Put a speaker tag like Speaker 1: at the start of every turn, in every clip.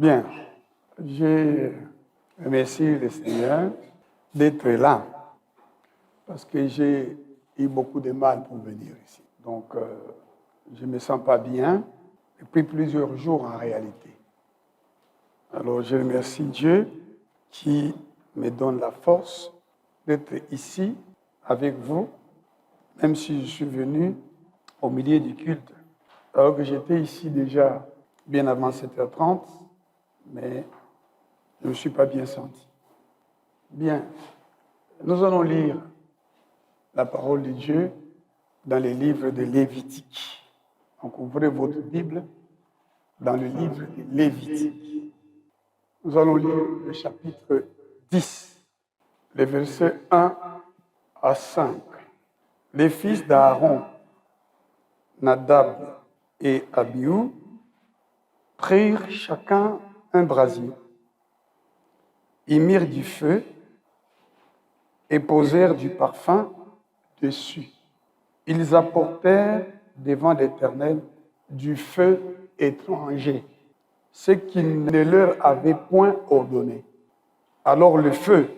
Speaker 1: Bien, je remercie le Seigneur d'être là parce que j'ai eu beaucoup de mal pour venir ici. Donc, je ne me sens pas bien depuis plusieurs jours en réalité. Alors, je remercie Dieu qui me donne la force d'être ici avec vous, même si je suis venu au milieu du culte, alors que j'étais ici déjà bien avant 7h30, mais je ne me suis pas bien senti. Bien, nous allons lire la parole de Dieu dans les livres de Lévitique. Donc, ouvrez votre Bible dans le livre de Lévitique. Nous allons lire le chapitre 10, les versets 1 à 5. Les fils d'Aaron, Nadab et Abihu, prirent chacun un brasier, y mirent du feu et posèrent du parfum dessus. Ils apportèrent devant l'Éternel du feu étranger, ce qu'il ne leur avait point ordonné. Alors le feu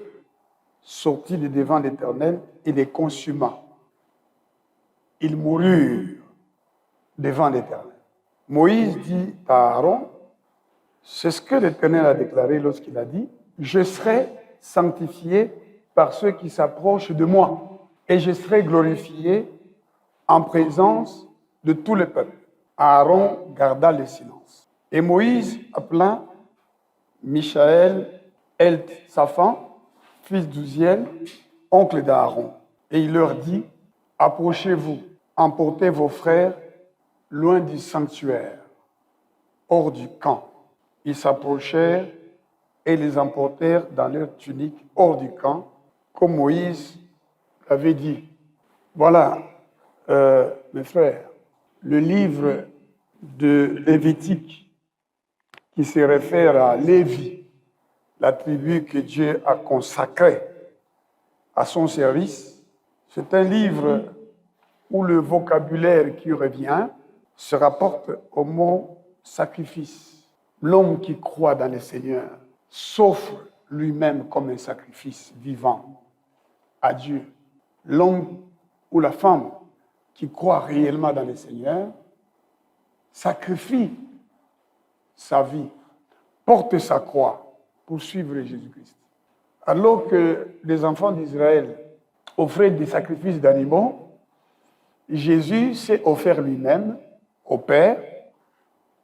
Speaker 1: sortit de devant l'Éternel et les consuma. Ils moururent devant l'Éternel. Moïse dit à Aaron, c'est ce que l'Éternel a déclaré lorsqu'il a dit, je serai sanctifié par ceux qui s'approchent de moi, et je serai glorifié en présence de tout le peuple. Aaron garda le silence. Et Moïse appela Michaël, Safan, fils d'Uziel, oncle d'Aaron, et il leur dit, approchez-vous, emportez vos frères loin du sanctuaire, hors du camp. Ils s'approchèrent et les emportèrent dans leur tunique hors du camp, comme Moïse l'avait dit. Voilà, mes frères, le livre de Lévitique qui se réfère à Lévi, la tribu que Dieu a consacrée à son service. C'est un livre où le vocabulaire qui revient se rapporte au mot sacrifice. L'homme qui croit dans le Seigneur s'offre lui-même comme un sacrifice vivant à Dieu. L'homme ou la femme qui croit réellement dans le Seigneur sacrifie sa vie, porte sa croix pour suivre Jésus-Christ. Alors que les enfants d'Israël offraient des sacrifices d'animaux, Jésus s'est offert lui-même au Père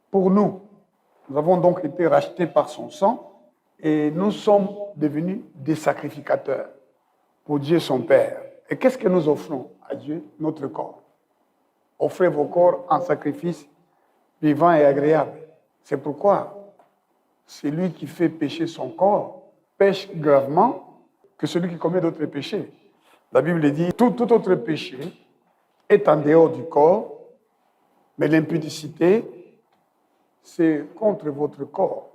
Speaker 1: pour nous. Nous avons donc été rachetés par son sang et nous sommes devenus des sacrificateurs pour Dieu son Père. Et qu'est-ce que nous offrons à Dieu? Notre corps. Offrez vos corps en sacrifice vivant et agréable. C'est pourquoi celui qui fait pécher son corps pêche gravement que celui qui commet d'autres péchés. La Bible dit, tout autre péché est en dehors du corps, mais l'impudicité, c'est contre votre corps,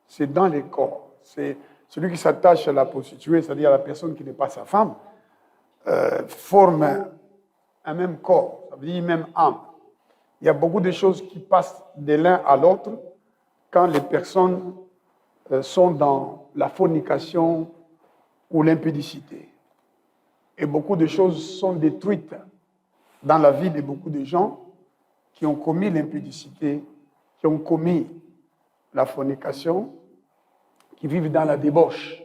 Speaker 1: c'est dans les corps. C'est celui qui s'attache à la prostituée, c'est-à-dire à la personne qui n'est pas sa femme, forme un même corps, ça veut dire une même âme. Il y a beaucoup de choses qui passent de l'un à l'autre quand les personnes sont dans la fornication ou l'impudicité. Et beaucoup de choses sont détruites dans la vie de beaucoup de gens qui ont commis l'impudicité, qui ont commis la fornication, qui vivent dans la débauche.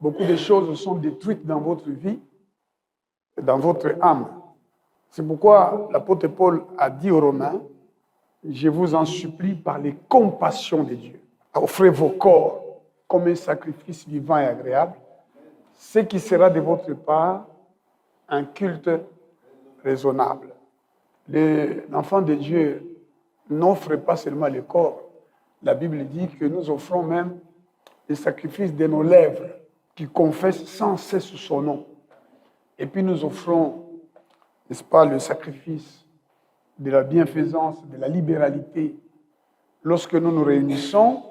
Speaker 1: Beaucoup de choses sont détruites dans votre vie, dans votre âme. C'est pourquoi l'apôtre Paul a dit aux Romains, je vous en supplie par les compassions de Dieu, offrez vos corps comme un sacrifice vivant et agréable, ce qui sera de votre part un culte raisonnable. L'enfant de Dieu n'offre pas seulement le corps. La Bible dit que nous offrons même les sacrifices de nos lèvres qui confessent sans cesse son nom. Et puis nous offrons, n'est-ce pas, le sacrifice de la bienfaisance, de la libéralité. Lorsque nous nous réunissons,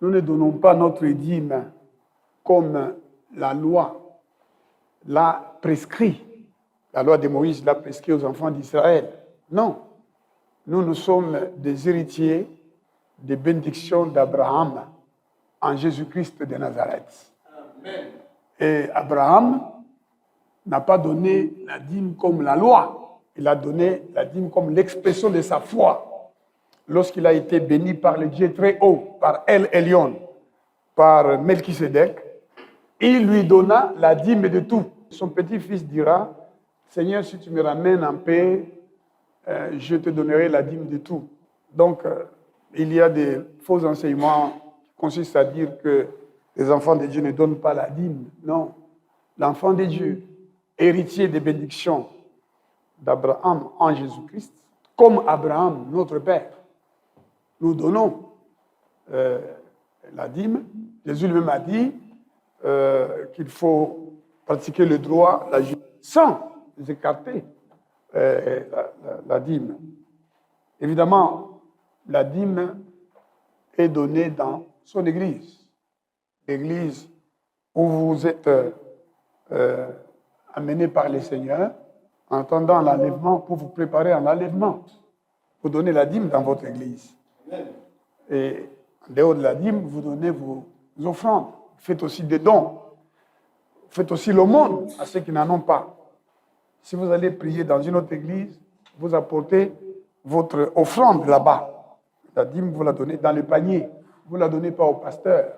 Speaker 1: nous ne donnons pas notre dîme comme la loi l'a prescrit. La loi de Moïse l'a prescrit aux enfants d'Israël. Non. Nous sommes des héritiers des bénédictions d'Abraham en Jésus-Christ de Nazareth. Amen. Et Abraham n'a pas donné la dîme comme la loi, il a donné la dîme comme l'expression de sa foi. Lorsqu'il a été béni par le Dieu très haut, par El Elyon, par Melchisédek, il lui donna la dîme de tout. Son petit-fils dira, Seigneur, si tu me ramènes en paix, je te donnerai la dîme de tout. Donc, il y a des faux enseignements qui consistent à dire que les enfants de Dieu ne donnent pas la dîme. Non. L'enfant de Dieu, héritier des bénédictions d'Abraham en Jésus-Christ, comme Abraham, notre Père, nous donnons la dîme. Jésus lui-même a dit qu'il faut pratiquer le droit, la justice, sans écarter la dîme. Évidemment, la dîme est donnée dans son église. L'église où vous êtes amené par le Seigneur, en attendant l'enlèvement, pour vous préparer à l'enlèvement. Vous donnez la dîme dans votre église. Et en dehors de la dîme, vous donnez vos offrandes. Faites aussi des dons. Faites aussi l'aumône à ceux qui n'en ont pas. Si vous allez prier dans une autre église, vous apportez votre offrande là-bas. La dîme, vous la donnez dans le panier. Vous ne la donnez pas au pasteur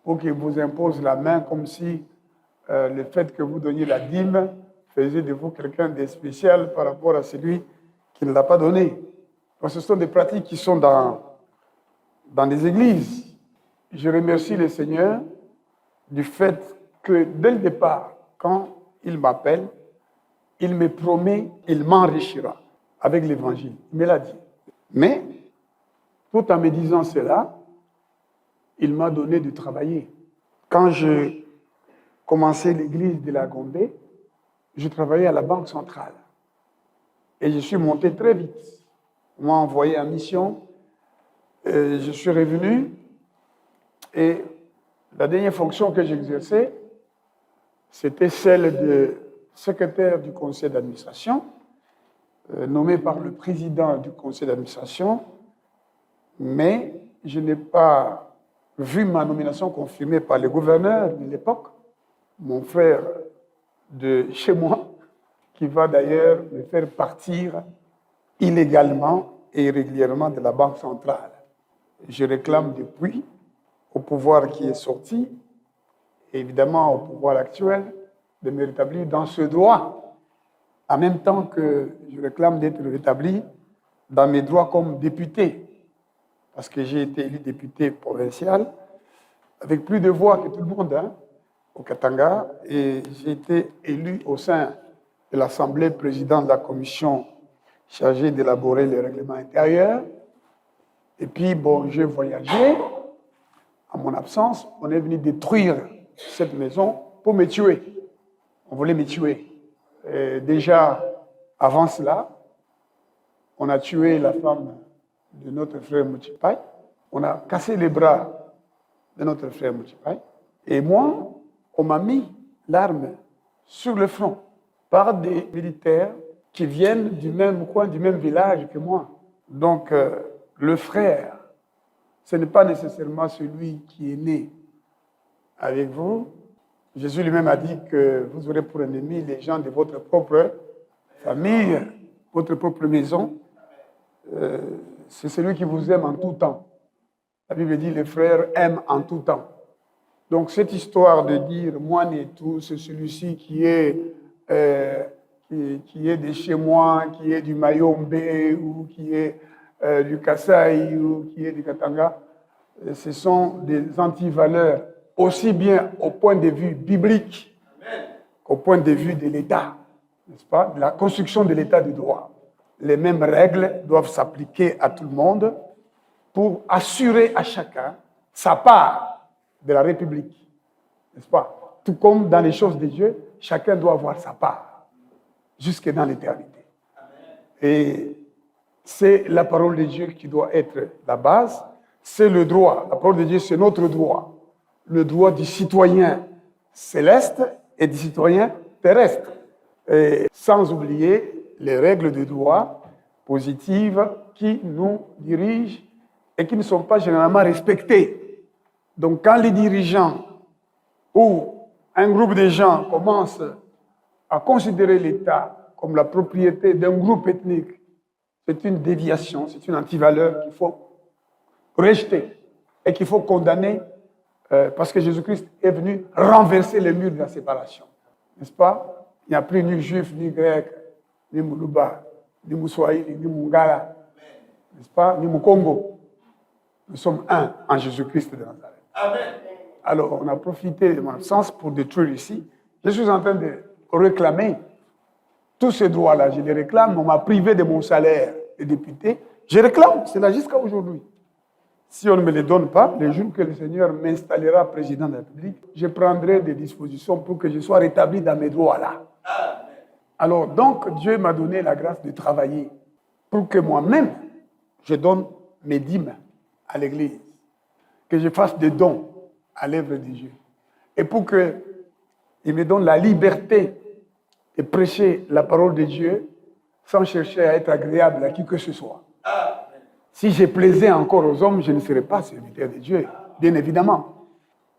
Speaker 1: pour qu'il vous impose la main comme si le fait que vous donniez la dîme faisait de vous quelqu'un de spécial par rapport à celui qui ne l'a pas donné. Donc, ce sont des pratiques qui sont dans des églises. Je remercie le Seigneur du fait que dès le départ, quand il m'appelle, il me promet, il m'enrichira avec l'évangile. Il me l'a dit. Mais, tout en me disant cela, il m'a donné de travailler. Quand je commençais l'église de la Gombe, je travaillais à la Banque centrale. Et je suis monté très vite. On m'a envoyé en mission. Et je suis revenu. Et la dernière fonction que j'exerçais, c'était celle de secrétaire du conseil d'administration, nommé par le président du conseil d'administration. Mais je n'ai pas vu ma nomination confirmée par le gouverneur de l'époque, mon frère de chez moi, qui va d'ailleurs me faire partir illégalement et irrégulièrement de la Banque centrale. Je réclame depuis au pouvoir qui est sorti, et évidemment au pouvoir actuel, de me rétablir dans ce droit, en même temps que je réclame d'être rétabli dans mes droits comme député, parce que j'ai été élu député provincial avec plus de voix que tout le monde au Katanga, et j'ai été élu au sein de l'Assemblée président de la commission chargée d'élaborer le règlement intérieur. Et puis, bon, j'ai voyagé. En mon absence, on est venu détruire cette maison pour me tuer. On voulait me tuer. Et déjà, avant cela, on a tué la femme de notre frère Mouchipai. On a cassé les bras de notre frère Mouchipai. Et moi, on m'a mis l'arme sur le front par des militaires qui viennent du même coin, du même village que moi. Donc, le frère, ce n'est pas nécessairement celui qui est né avec vous. Jésus lui-même a dit que vous aurez pour ennemis les gens de votre propre famille, votre propre maison. C'est celui qui vous aime en tout temps. La Bible dit les frères aiment en tout temps. Donc cette histoire de dire moi et tout, c'est celui-ci qui est de chez moi, qui est du Mayombe ou qui est du Kasaï ou qui est du Katanga, ce sont des antivaleurs aussi bien au point de vue biblique qu'au point de vue de l'État, n'est-ce pas, de la construction de l'État de droit. Les mêmes règles doivent s'appliquer à tout le monde pour assurer à chacun sa part de la République, n'est-ce pas? Tout comme dans les choses de Dieu, chacun doit avoir sa part, jusque dans l'éternité. Et c'est la parole de Dieu qui doit être la base, c'est le droit. La parole de Dieu, c'est notre droit. Le droit du citoyen céleste et du citoyen terrestre. Et sans oublier les règles de droit positives qui nous dirigent et qui ne sont pas généralement respectés. Donc quand les dirigeants ou un groupe de gens commencent à considérer l'État comme la propriété d'un groupe ethnique, c'est une déviation, c'est une antivaleur qu'il faut rejeter et qu'il faut condamner parce que Jésus-Christ est venu renverser les murs de la séparation. N'est-ce pas? Il n'y a plus ni juif, ni grec, ni Moulouba, ni Moussoaïli, ni Mungala, n'est-ce pas? Ni Mukongo. Nous sommes un en Jésus-Christ de Nazareth. Amen. Alors, on a profité de mon absence pour détruire ici. Je suis en train de réclamer tous ces droits-là. Je les réclame. On m'a privé de mon salaire de député. Je réclame. C'est là jusqu'à aujourd'hui. Si on ne me les donne pas, le jour que le Seigneur m'installera président de la République, je prendrai des dispositions pour que je sois rétabli dans mes droits-là. Alors, donc, Dieu m'a donné la grâce de travailler pour que moi-même, je donne mes dîmes à l'Église, que je fasse des dons à l'œuvre de Dieu, et pour qu'il me donne la liberté de prêcher la parole de Dieu sans chercher à être agréable à qui que ce soit. Si je plaisais encore aux hommes, je ne serais pas serviteur de Dieu, bien évidemment.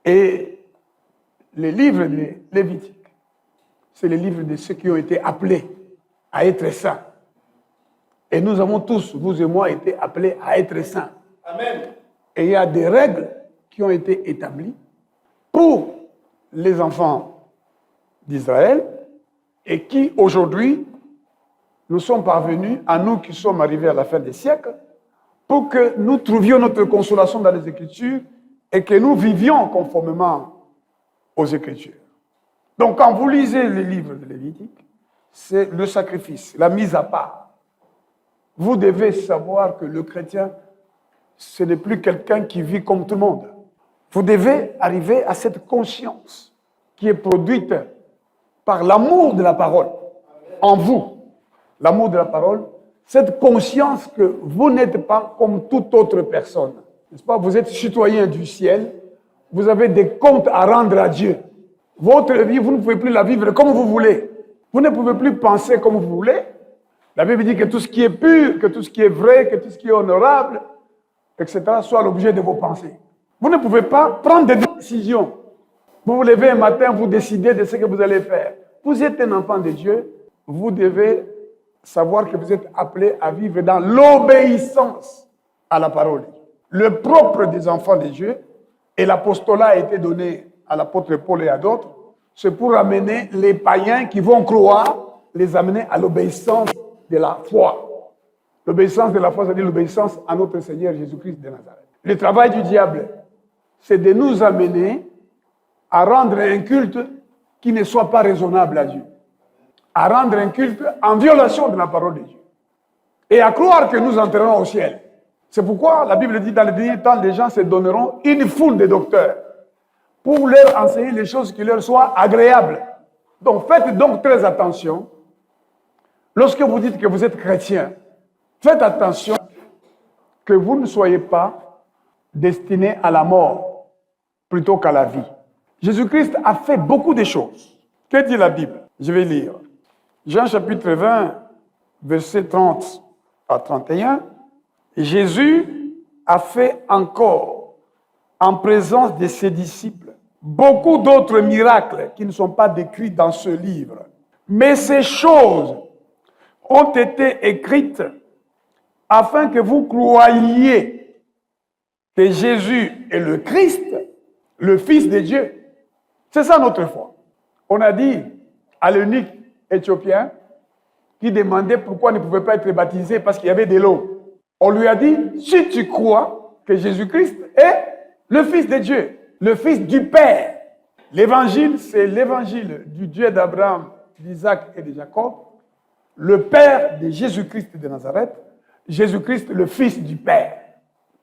Speaker 1: Et les livres de Lévitique, c'est les livres de ceux qui ont été appelés à être saints. Et nous avons tous, vous et moi, été appelés à être saints. Amen. Et il y a des règles qui ont été établies pour les enfants d'Israël et qui, aujourd'hui, nous sommes parvenus, à nous qui sommes arrivés à la fin des siècles, pour que nous trouvions notre consolation dans les Écritures et que nous vivions conformément aux Écritures. Donc, quand vous lisez les livres de Lévitique, c'est le sacrifice, la mise à part. Vous devez savoir que le chrétien, ce n'est plus quelqu'un qui vit comme tout le monde. Vous devez arriver à cette conscience qui est produite par l'amour de la parole en vous. L'amour de la parole, cette conscience que vous n'êtes pas comme toute autre personne. N'est-ce pas? Vous êtes citoyen du ciel, vous avez des comptes à rendre à Dieu. Votre vie, vous ne pouvez plus la vivre comme vous voulez. Vous ne pouvez plus penser comme vous voulez. La Bible dit que tout ce qui est pur, que tout ce qui est vrai, que tout ce qui est honorable, etc., soit l'objet de vos pensées. Vous ne pouvez pas prendre des décisions. Vous vous levez un matin, vous décidez de ce que vous allez faire. Vous êtes un enfant de Dieu, vous devez savoir que vous êtes appelé à vivre dans l'obéissance à la parole. Le propre des enfants de Dieu, et l'apostolat a été donné à l'apôtre Paul et à d'autres, c'est pour amener les païens qui vont croire, les amener à l'obéissance de la foi. L'obéissance de la foi, c'est-à-dire l'obéissance à notre Seigneur Jésus-Christ de Nazareth. Le travail du diable, c'est de nous amener à rendre un culte qui ne soit pas raisonnable à Dieu. À rendre un culte en violation de la parole de Dieu. Et à croire que nous entrerons au ciel. C'est pourquoi la Bible dit dans les derniers temps, les gens se donneront une foule de docteurs pour leur enseigner les choses qui leur soient agréables. Donc faites donc très attention. Lorsque vous dites que vous êtes chrétien, faites attention que vous ne soyez pas destiné à la mort plutôt qu'à la vie. Jésus-Christ a fait beaucoup de choses. Que dit la Bible? Je vais lire. Jean chapitre 20, versets 30 à 31. Jésus a fait encore, en présence de ses disciples, beaucoup d'autres miracles qui ne sont pas décrits dans ce livre. Mais ces choses ont été écrites afin que vous croyiez que Jésus est le Christ, le Fils de Dieu. C'est ça notre foi. On a dit à l'eunuque éthiopien qui demandait pourquoi il ne pouvait pas être baptisé parce qu'il y avait de l'eau. On lui a dit, si tu crois que Jésus-Christ est le Fils de Dieu, le Fils du Père. L'évangile, c'est l'évangile du Dieu d'Abraham, d'Isaac et de Jacob, le Père de Jésus-Christ de Nazareth, Jésus-Christ le Fils du Père,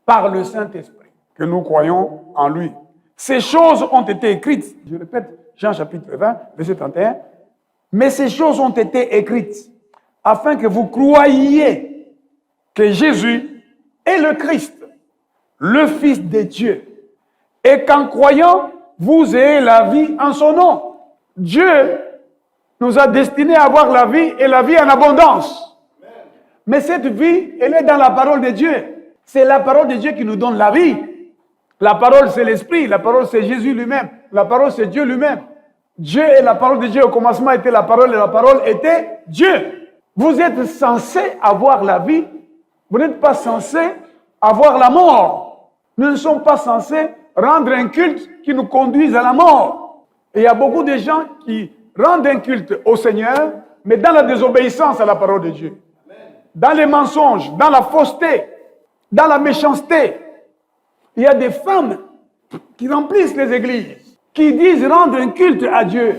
Speaker 1: par le Saint-Esprit, que nous croyons en lui. Ces choses ont été écrites, je répète, Jean chapitre 20, verset 31, mais ces choses ont été écrites afin que vous croyiez que Jésus est le Christ, le Fils de Dieu, et qu'en croyant, vous ayez la vie en son nom. Dieu nous a destinés à avoir la vie et la vie en abondance. Mais cette vie, elle est dans la parole de Dieu.
Speaker 2: C'est la parole de Dieu qui nous donne la vie. La parole, c'est l'Esprit. La parole, c'est Jésus lui-même. La parole, c'est Dieu lui-même. Dieu et la parole de Dieu. Au commencement était la parole et la parole était Dieu. Vous êtes censé avoir la vie. Vous n'êtes pas censé avoir la mort. Nous ne sommes pas censés rendre un culte qui nous conduise à la mort. Et il y a beaucoup de gens qui rendent un culte au Seigneur, mais dans la désobéissance à la parole de Dieu. Dans les mensonges, dans la fausseté, dans la méchanceté. Il y a des femmes qui remplissent les églises, qui disent rendre un culte à Dieu.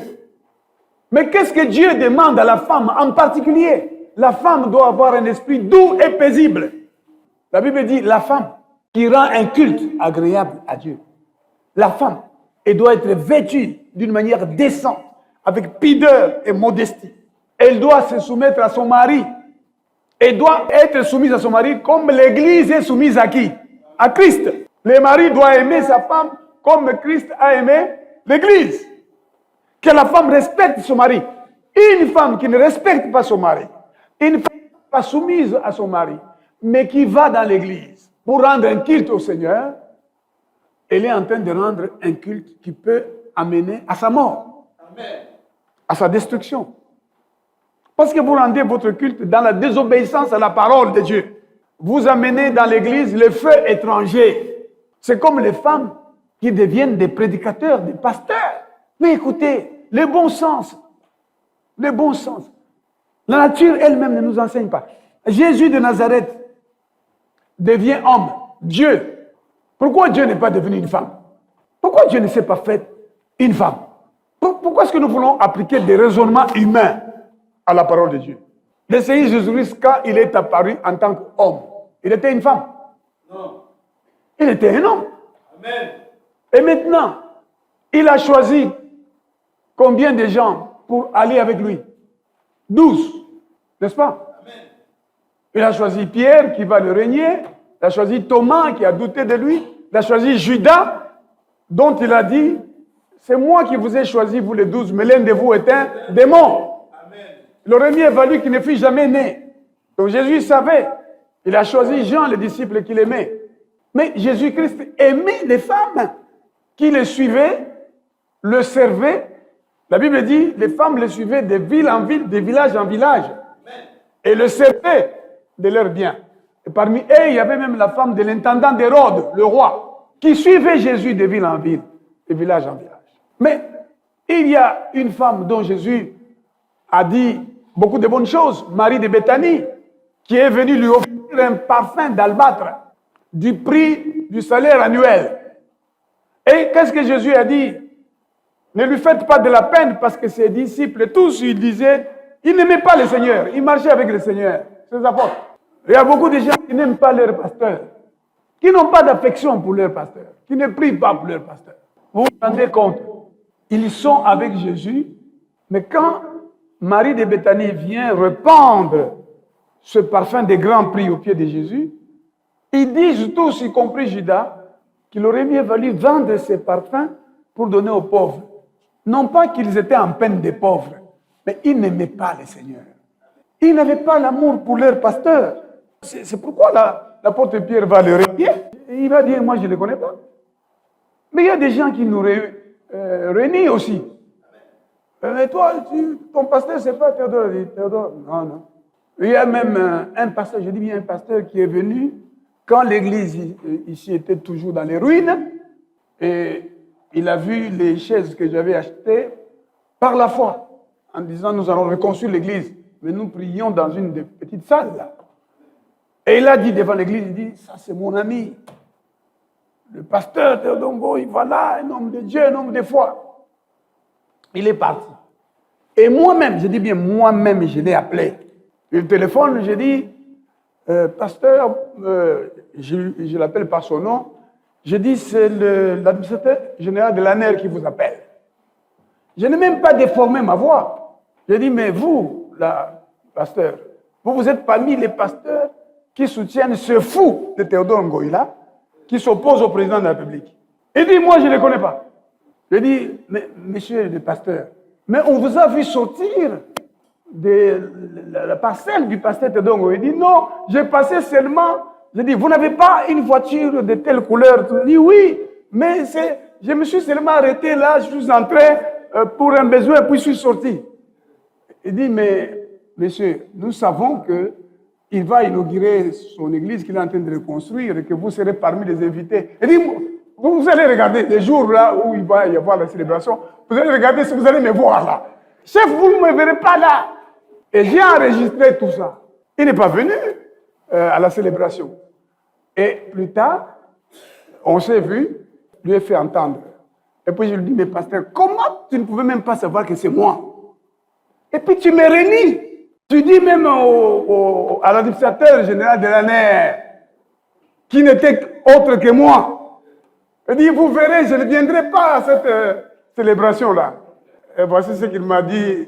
Speaker 2: Mais qu'est-ce que Dieu demande à la femme en particulier? La femme doit avoir un esprit doux et paisible. La Bible dit la femme qui rend un culte agréable à Dieu. La femme, elle doit être vêtue d'une manière décente, avec pudeur et modestie. Elle doit se soumettre à son mari. Elle doit être soumise à son mari comme l'Église est soumise à qui? À Christ. Le mari doit aimer sa femme comme Christ a aimé l'Église. Que la femme respecte son mari. Une femme qui ne respecte pas son mari, une femme pas soumise à son mari, mais qui va dans l'Église pour rendre un culte au Seigneur, elle est en train de rendre un culte qui peut amener à sa mort, à sa destruction. Parce que vous rendez votre culte dans la désobéissance à la parole de Dieu. Vous amenez dans l'église le feu étranger. C'est comme les femmes qui deviennent des prédicateurs, des pasteurs. Mais écoutez, le bon sens. La nature elle-même ne nous enseigne pas. Jésus de Nazareth devient homme, Dieu. Pourquoi Dieu n'est pas devenu une femme? Pourquoi Dieu ne s'est pas fait une femme? Pourquoi est-ce que nous voulons appliquer des raisonnements humains à la parole de Dieu? Le Seigneur Jésus-Christ, quand il est apparu en tant qu'homme, il était une femme? Non. Il était un homme. Amen. Et maintenant, il a choisi combien de gens pour aller avec lui? 12, n'est-ce pas? Amen. Il a choisi Pierre qui va le régner, il a choisi Thomas qui a douté de lui, il a choisi Judas, dont il a dit, c'est moi qui vous ai choisi, vous les 12, mais l'un de vous est un démon. Il aurait mieux valu qu'il ne fût jamais né. Donc Jésus savait. Il a choisi Jean, le disciple qu'il aimait. Mais Jésus-Christ aimait les femmes qui le suivaient, le servaient. La Bible dit, les femmes le suivaient de ville en ville, de village en village. Et le servaient de leurs biens. Et parmi eux, il y avait même la femme de l'intendant d'Hérode, le roi, qui suivait Jésus de ville en ville, de village en village. Mais il y a une femme dont Jésus a dit beaucoup de bonnes choses, Marie de Béthanie, qui est venue lui offrir un parfum d'albâtre du prix du salaire annuel. Et qu'est-ce que Jésus a dit? Ne lui faites pas de la peine parce que ses disciples, tous, ils disaient, ils n'aimaient pas le Seigneur, ils marchaient avec le Seigneur, ses apôtres. Il y a beaucoup de gens qui n'aiment pas leur pasteur, qui n'ont pas d'affection pour leur pasteur, qui ne prient pas pour leur pasteur. Vous vous rendez compte? Ils sont avec Jésus, mais quand Marie de Béthanie vient répandre ce parfum de grand prix au pied de Jésus, ils disent tous, y compris Judas, qu'il aurait mieux valu vendre ces parfums pour donner aux pauvres. Non pas qu'ils étaient en peine des pauvres, mais ils n'aimaient pas le Seigneur. Ils n'avaient pas l'amour pour leur pasteur. C'est pourquoi l'apôtre Pierre va le renier. Il va dire, moi je ne le connais pas. Mais il y a des gens qui nous renient aussi. Mais toi, ton pasteur, c'est pas Théodore. Il dit, Théodore, non. Il y a même un pasteur, je dis bien un pasteur qui est venu quand l'église ici était toujours dans les ruines, et il a vu les chaises que j'avais achetées par la foi, en disant, nous allons reconstruire l'église. Mais nous prions dans une des petites salles là. Et il a dit devant l'église, il dit, ça c'est mon ami. Le pasteur Théodongo, il va là, un homme de Dieu, un homme de foi. Il est parti. Et moi-même, je dis bien moi-même, je l'ai appelé. Le téléphone, j'ai dit, pasteur, je l'appelle par son nom, je dis, c'est l'administrateur général de l'ANER qui vous appelle. Je n'ai même pas déformé ma voix. J'ai dit, mais vous, là, pasteur, vous êtes parmi les pasteurs qui soutiennent ce fou de Théodore Ngoïla, qui s'oppose au président de la République. Il dit, moi, je ne le connais pas. Je dis, mais monsieur le pasteur, mais on vous a vu sortir de la parcelle du pasteur Théodore Ngoïla. Il dit, non, j'ai passé seulement Je dis, vous n'avez pas une voiture de telle couleur? Il dit, oui, mais je me suis seulement arrêté là, je suis entré pour un besoin, puis je suis sorti. Il dit, mais monsieur, nous savons qu'il va inaugurer son église qu'il est en train de reconstruire et que vous serez parmi les invités. Il dit, vous allez regarder les jours là où il va y avoir la célébration, vous allez regarder si vous allez me voir là. Chef, vous ne me verrez pas là. Et j'ai enregistré tout ça. Il n'est pas venu à la célébration. Et plus tard, on s'est vu, lui ai fait entendre. Et puis je lui dis, mais pasteur, comment tu ne pouvais même pas savoir que c'est moi? Et puis tu me renies. Tu dis même à l'administrateur général de l'année, qui n'était autre que moi. Il dit, vous verrez, je ne viendrai pas à cette célébration-là. Et voici ce qu'il m'a dit.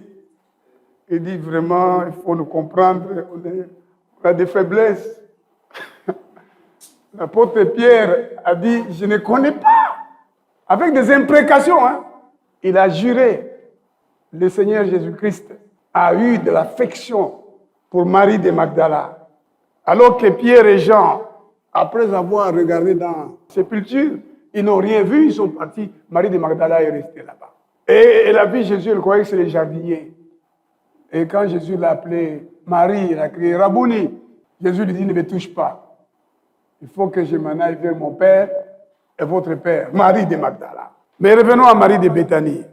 Speaker 2: Il dit, vraiment, il faut nous comprendre, on a des faiblesses. L'apôtre Pierre a dit, je ne connais pas. Avec des imprécations, hein. Il a juré. Le Seigneur Jésus-Christ a eu de l'affection pour Marie de Magdala. Alors que Pierre et Jean, après avoir regardé dans la sépulture, ils n'ont rien vu, ils sont partis. Marie de Magdala est restée là-bas. Et elle a vu Jésus, elle croyait que c'est les jardiniers. Et quand Jésus l'a appelé Marie, il a crié Rabouni. Jésus lui dit, ne me touche pas. Il faut que je m'en aille vers mon père et votre père, Marie de Magdala. Mais revenons à Marie de Béthanie.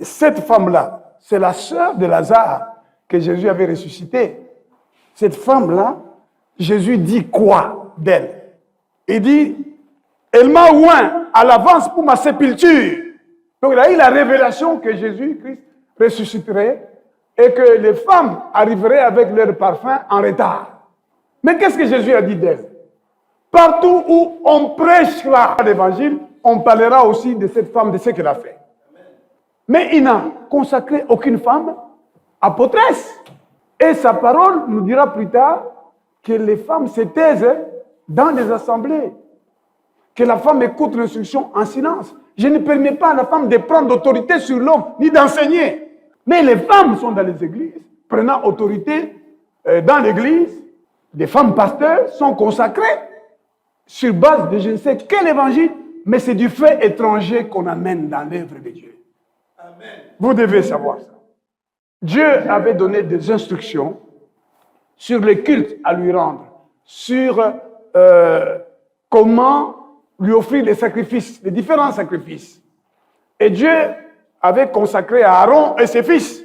Speaker 2: Cette femme-là, c'est la sœur de Lazare que Jésus avait ressuscité. Cette femme-là, Jésus dit quoi d'elle? Il dit, elle m'a oint à l'avance pour ma sépulture. Donc il a eu la révélation que Jésus-Christ ressusciterait et que les femmes arriveraient avec leur parfum en retard. Mais qu'est-ce que Jésus a dit d'elle? Partout où on prêchera l'évangile, on parlera aussi de cette femme, de ce qu'elle a fait. Mais il n'a consacré aucune femme apôtresse. Et sa parole nous dira plus tard que les femmes se taisent dans les assemblées. Que la femme écoute l'instruction en silence. Je ne permets pas à la femme de prendre autorité sur l'homme, ni d'enseigner. Mais les femmes sont dans les églises, prenant autorité dans l'église. Les femmes pasteurs sont consacrées sur base de je ne sais quel évangile, mais c'est du fait étranger qu'on amène dans l'œuvre de Dieu. Amen. Vous devez savoir ça. Dieu avait donné des instructions sur le culte à lui rendre, sur comment lui offrir les sacrifices, les différents sacrifices. Et Dieu avait consacré Aaron et ses fils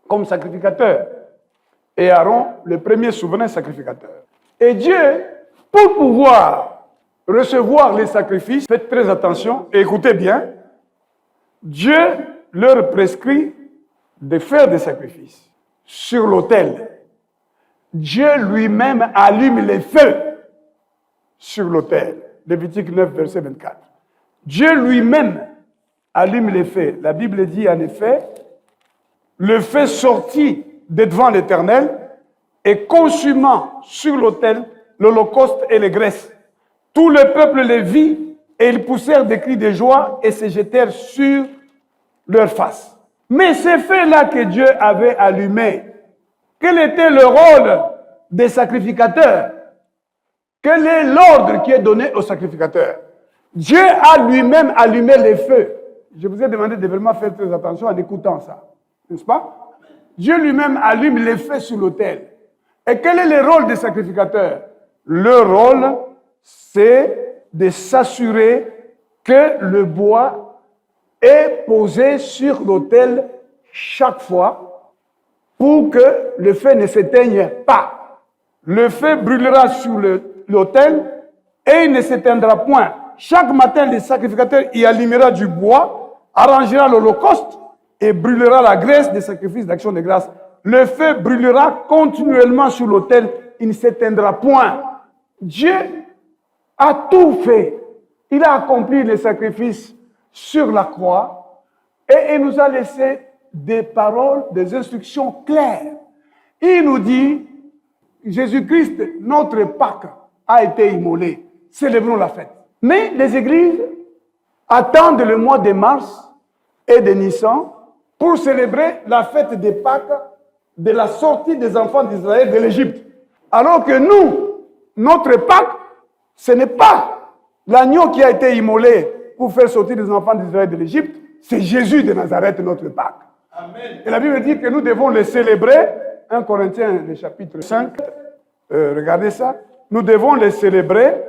Speaker 2: comme sacrificateurs. Et Aaron, le premier souverain sacrificateur. Et Dieu, pour pouvoir recevoir les sacrifices, faites très attention et écoutez bien, Dieu leur prescrit de faire des sacrifices sur l'autel. Dieu lui-même allume les feux sur l'autel. Lévitique 9, verset 24. Dieu lui-même allume les feux. La Bible dit en effet, le feu sortit de devant l'Éternel et consumant sur l'autel l'holocauste et les graisses. Tout le peuple les vit et ils poussèrent des cris de joie et se jetèrent sur leur face. Mais ces feux-là que Dieu avait allumés, quel était le rôle des sacrificateurs? Quel est l'ordre qui est donné aux sacrificateurs? Dieu a lui-même allumé les feux. Je vous ai demandé de vraiment faire très attention en écoutant ça. N'est-ce pas? Dieu lui-même allume les feux sur l'autel. Et quel est le rôle des sacrificateurs? Leur rôle, c'est de s'assurer que le bois est posé sur l'autel chaque fois pour que le feu ne s'éteigne pas. Le feu brûlera sur l'autel et il ne s'éteindra point. Chaque matin, le sacrificateur y allumera du bois, arrangera l'holocauste et brûlera la graisse des sacrifices d'action de grâce. Le feu brûlera continuellement sur l'autel, il ne s'éteindra point. Dieu a tout fait. Il a accompli les sacrifices sur la croix et il nous a laissé des paroles, des instructions claires. Il nous dit, Jésus-Christ, notre Pâque, a été immolé. Célébrons la fête. Mais les églises attendent le mois de mars et de Nissan pour célébrer la fête des Pâques de la sortie des enfants d'Israël de l'Égypte. Alors que nous, notre Pâques, ce n'est pas l'agneau qui a été immolé pour faire sortir les enfants d'Israël de l'Égypte, c'est Jésus de Nazareth, notre Pâques. Amen. Et la Bible dit que nous devons le célébrer. 1 Corinthiens, le chapitre 5, regardez ça. Nous devons le célébrer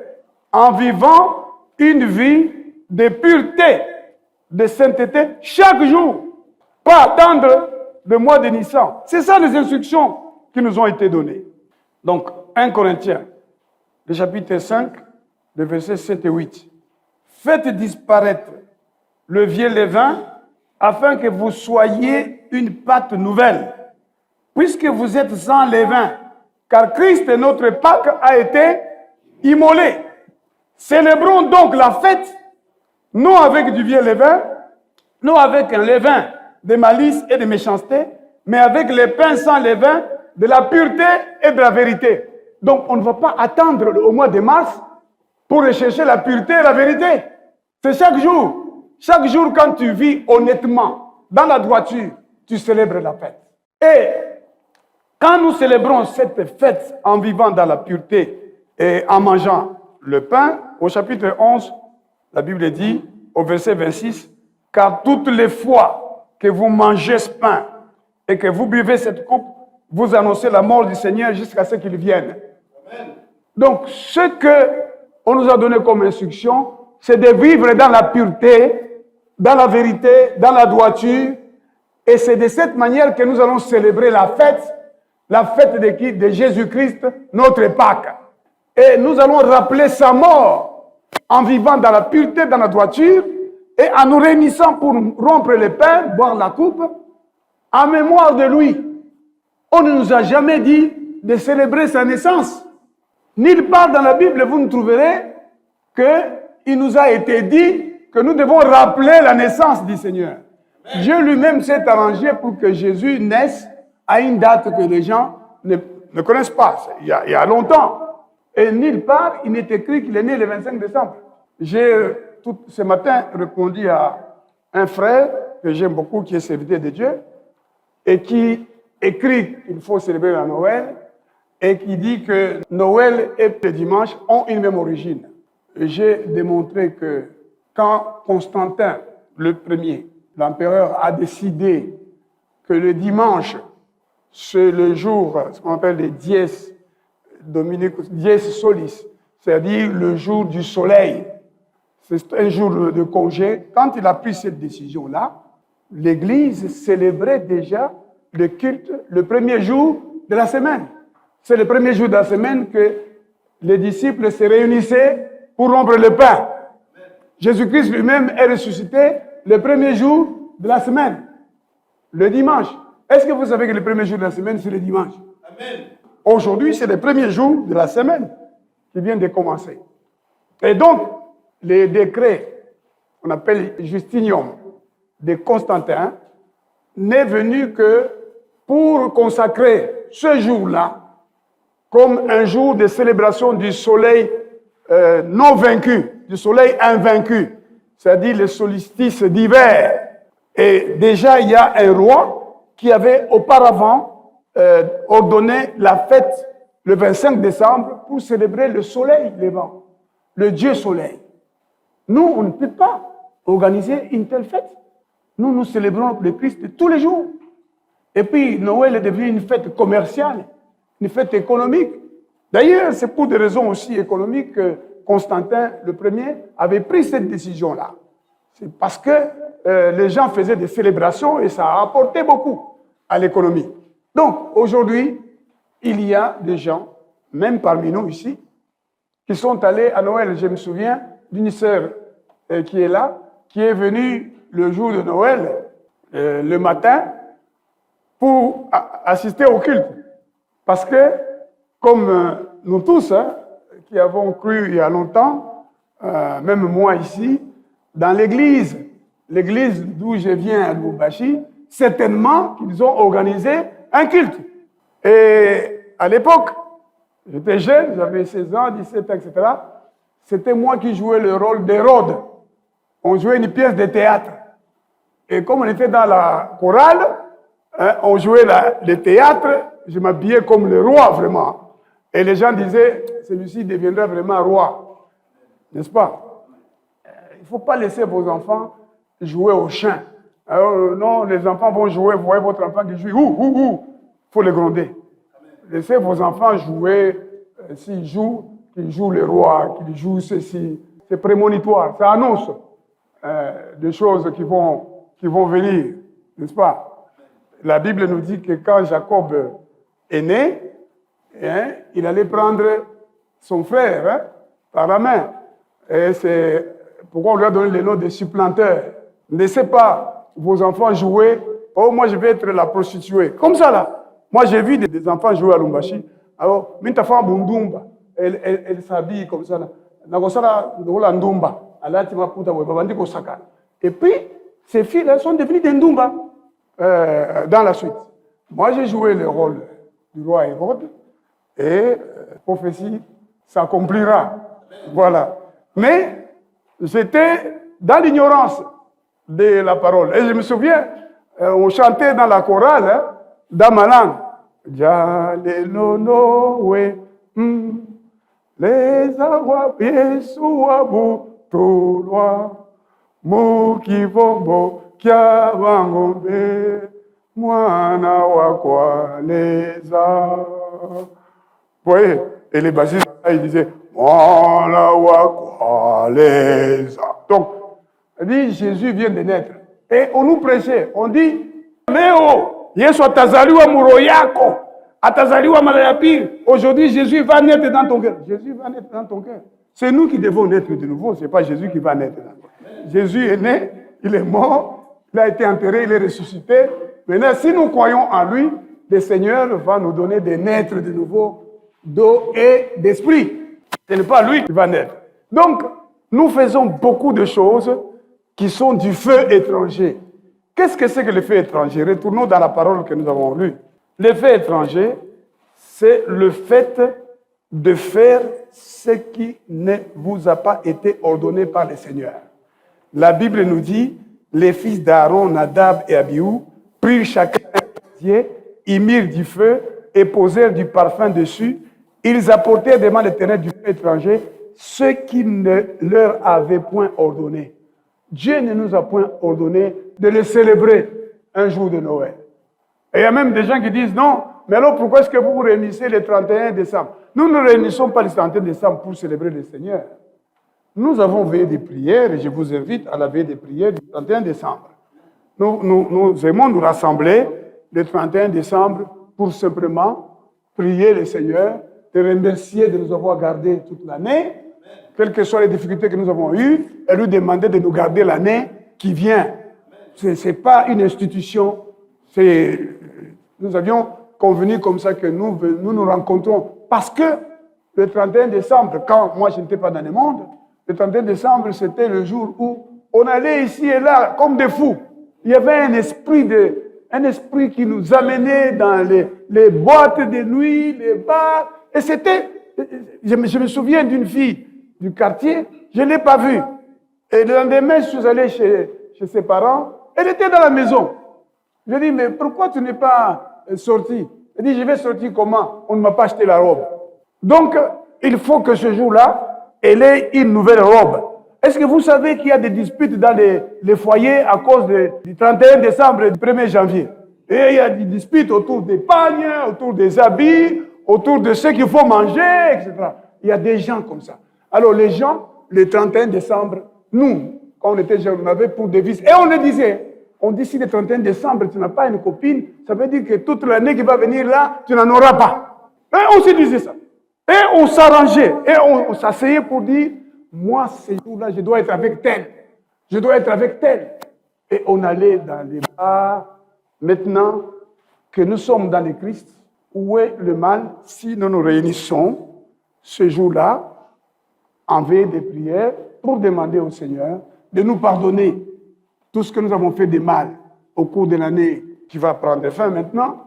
Speaker 2: en vivant une vie de pureté, de sainteté chaque jour. Pas attendre le mois de Nissan. C'est ça les instructions qui nous ont été données. Donc, 1 Corinthiens, le chapitre 5, le verset 7 et 8. Faites disparaître le vieux levain afin que vous soyez une pâte nouvelle, puisque vous êtes sans levain, car Christ, notre Pâques, a été immolé. Célébrons donc la fête, non avec du vieux levain, non avec un levain de malice et de méchanceté, mais avec les pains sans levain, de la pureté et de la vérité. Donc, on ne va pas attendre au mois de mars pour rechercher la pureté et la vérité. C'est chaque jour. Chaque jour, quand tu vis honnêtement, dans la droiture, tu célèbres la fête. Et quand nous célébrons cette fête en vivant dans la pureté et en mangeant le pain, au chapitre 11, la Bible dit, au verset 26, « Car toutes les fois que vous mangez ce pain et que vous buvez cette coupe, vous annoncez la mort du Seigneur jusqu'à ce qu'il vienne. » Donc, ce qu'on nous a donné comme instruction, c'est de vivre dans la pureté, dans la vérité, dans la droiture. Et c'est de cette manière que nous allons célébrer la fête de qui? De Jésus-Christ, notre Pâques. Et nous allons rappeler sa mort en vivant dans la pureté, dans la droiture, et en nous réunissant pour rompre le pain, boire la coupe, en mémoire de lui. On ne nous a jamais dit de célébrer sa naissance. Nulle part dans la Bible, vous ne trouverez qu'il nous a été dit que nous devons rappeler la naissance du Seigneur. Amen. Dieu lui-même s'est arrangé pour que Jésus naisse à une date que les gens ne connaissent pas. Il y a longtemps. Et nulle part, il n'est écrit qu'il est né le 25 décembre. J'ai, ce matin, répondu à un frère que j'aime beaucoup, qui est serviteur de Dieu, et qui écrit qu'il faut célébrer la Noël, et qui dit que Noël et le dimanche ont une même origine. J'ai démontré que quand Constantin, le premier, l'empereur, a décidé que le dimanche, c'est le jour, ce qu'on appelle les dies solis, c'est-à-dire le jour du soleil, c'est un jour de congé. Quand il a pris cette décision-là, l'Église célébrait déjà le culte le premier jour de la semaine. C'est le premier jour de la semaine que les disciples se réunissaient pour rompre le pain. Jésus-Christ lui-même est ressuscité le premier jour de la semaine, le dimanche. Est-ce que vous savez que le premier jour de la semaine, c'est le dimanche? Amen. Aujourd'hui, c'est le premier jour de la semaine qui vient de commencer. Et donc, les décrets, on appelle Justinium, de Constantin, n'est venu que pour consacrer ce jour-là comme un jour de célébration du soleil non vaincu, du soleil invaincu, c'est-à-dire le solstice d'hiver. Et déjà, il y a un roi qui avait auparavant ordonné la fête le 25 décembre pour célébrer le soleil levant, le Dieu soleil. Nous, on ne peut pas organiser une telle fête. Nous célébrons le Christ tous les jours. Et puis, Noël est devenu une fête commerciale, une fête économique. D'ailleurs, c'est pour des raisons aussi économiques que Constantin le Premier avait pris cette décision-là. C'est parce que les gens faisaient des célébrations et ça a apporté beaucoup à l'économie. Donc, aujourd'hui, il y a des gens, même parmi nous ici, qui sont allés à Noël. Je me souviens d'une sœur qui est là, qui est venue le jour de Noël, le matin, pour assister au culte. Parce que, comme nous tous, qui avons cru il y a longtemps, même moi ici, dans l'église d'où je viens à Lubumbashi, certainement qu'ils ont organisé un culte. Et à l'époque, j'étais jeune, j'avais 16 ans, 17 ans, etc. C'était moi qui jouais le rôle d'Hérode. On jouait une pièce de théâtre. Et comme on était dans la chorale, on jouait le théâtre, je m'habillais comme le roi, vraiment. Et les gens disaient, celui-ci deviendra vraiment roi. N'est-ce pas? Il ne faut pas laisser vos enfants jouer au chien. Alors, non, les enfants vont jouer, vous voyez votre enfant qui joue, il faut les gronder. Laissez vos enfants jouer, s'ils jouent, qu'ils jouent le roi, qu'ils jouent ceci. C'est prémonitoire, ça annonce des choses qui vont venir, n'est-ce pas? La Bible nous dit que quand Jacob est né, il allait prendre son frère par la main. Et c'est pourquoi on lui a donné le nom de supplanteur. Ne laissez pas vos enfants jouer. Oh, moi je vais être la prostituée. Comme ça là. Moi j'ai vu des enfants jouer à Lumbashi. Alors, Mintafa Bundumba, elle s'habille comme ça là. Et puis, ces filles-là sont devenues des Ndumba dans la suite. Moi, j'ai joué le rôle du roi Hérode et prophétie s'accomplira. Voilà. Mais j'étais dans l'ignorance de la parole. Et je me souviens, on chantait dans la chorale, dans ma langue. Les awa Yesuabu Tolwa Mukivombo Kiavangombe Mwana Wakwa Leza. Vous voyez, et les bassistes, ils disaient Mwana Wakwa Leza. Donc, on dit Jésus vient de naître. Et on nous prêchait, on dit Meo, Yesu atazaliwa muroyako. Atazaliwa malayapir. Aujourd'hui, Jésus va naître dans ton cœur. Jésus va naître dans ton cœur. C'est nous qui devons naître de nouveau. Ce n'est pas Jésus qui va naître. Jésus est né, il est mort, il a été enterré, il est ressuscité. Maintenant, si nous croyons en lui, le Seigneur va nous donner de naître de nouveau d'eau et d'esprit. Ce n'est pas lui qui va naître. Donc, nous faisons beaucoup de choses qui sont du feu étranger. Qu'est-ce que c'est que le feu étranger? Retournons dans la parole que nous avons lue. Le fait étranger, c'est le fait de faire ce qui ne vous a pas été ordonné par le Seigneur. La Bible nous dit, les fils d'Aaron, Nadab et Abihu, prirent chacun un brazier, y mirent du feu et posèrent du parfum dessus. Ils apportèrent devant l'Éternel du feu étranger, ce qui ne leur avait point ordonné. Dieu ne nous a point ordonné de le célébrer un jour de Noël. Et il y a même des gens qui disent, non, mais alors pourquoi est-ce que vous vous réunissez le 31 décembre? Nous ne réunissons pas le 31 décembre pour célébrer le Seigneur. Nous avons veillé des prières, et je vous invite à la veille des prières du 31 décembre. Nous aimons nous rassembler le 31 décembre pour simplement prier le Seigneur, te remercier de nous avoir gardés toute l'année, quelles que soient les difficultés que nous avons eues, et lui demander de nous garder l'année qui vient. Ce n'est pas une institution. Nous avions convenu comme ça que nous nous rencontrons. Parce que le 31 décembre, quand moi je n'étais pas dans le monde, le 31 décembre, c'était le jour où on allait ici et là comme des fous. Il y avait un esprit qui nous amenait dans les boîtes de nuit, les bars. Et c'était, je me souviens d'une fille du quartier, je ne l'ai pas vue. Et le lendemain, je suis allé chez ses parents, elle était dans la maison. Je dis, mais pourquoi tu n'es pas sorti? Elle dit, je vais sortir comment? On ne m'a pas acheté la robe. Donc, il faut que ce jour-là, elle ait une nouvelle robe. Est-ce que vous savez qu'il y a des disputes dans les foyers à cause du 31 décembre et du 1er janvier? Et il y a des disputes autour des pagnes, autour des habits, autour de ce qu'il faut manger, etc. Il y a des gens comme ça. Alors les gens, le 31 décembre, nous, quand on était jeunes, on avait pour devise, et on le disait, on dit si le 31 décembre, tu n'as pas une copine, ça veut dire que toute l'année qui va venir là, tu n'en auras pas. Et on se disait ça. Et on s'arrangeait, et on s'asseyait pour dire, moi, ces jours-là, je dois être avec tel. Je dois être avec tel. Et on allait dans les bars. Maintenant que nous sommes dans le Christ, où est le mal si nous nous réunissons ce jour-là, en veille des prières, pour demander au Seigneur de nous pardonner tout ce que nous avons fait de mal au cours de l'année qui va prendre fin maintenant,